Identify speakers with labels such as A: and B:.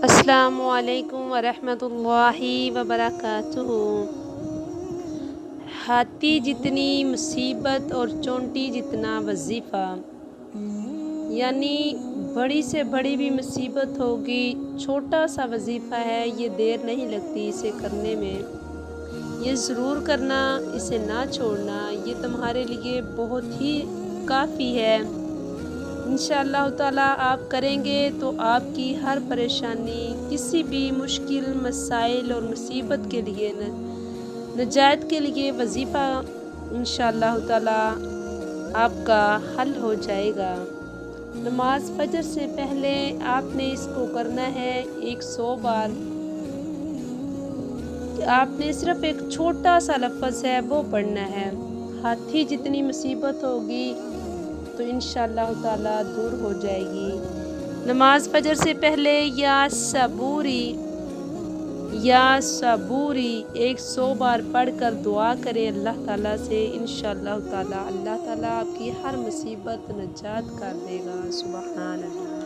A: السلام علیکم ورحمۃ اللہ وبرکاتہ۔ ہاتھی جتنی مصیبت اور چونٹی جتنا وظیفہ، یعنی بڑی سے بڑی بھی مصیبت ہوگی، چھوٹا سا وظیفہ ہے، یہ دیر نہیں لگتی اسے کرنے میں، یہ ضرور کرنا، اسے نہ چھوڑنا، یہ تمہارے لیے بہت ہی کافی ہے۔ انشاءاللہ تعالیٰ آپ کریں گے تو آپ کی ہر پریشانی، کسی بھی مشکل مسائل اور مصیبت کے لیے نجات کے لیے وظیفہ انشاءاللہ تعالیٰ آپ کا حل ہو جائے گا۔ نماز فجر سے پہلے آپ نے اس کو کرنا ہے 100 بار۔ آپ نے صرف ایک چھوٹا سا لفظ ہے وہ پڑھنا ہے۔ ہاتھی جتنی مصیبت ہوگی تو انشاءاللہ تعالیٰ دور ہو جائے گی۔ نماز فجر سے پہلے یا صبوری 100 بار پڑھ کر دعا کرے اللہ تعالیٰ سے، انشاءاللہ تعالیٰ اللہ تعالیٰ آپ کی ہر مصیبت نجات کر دے گا۔ سبحان اللہ۔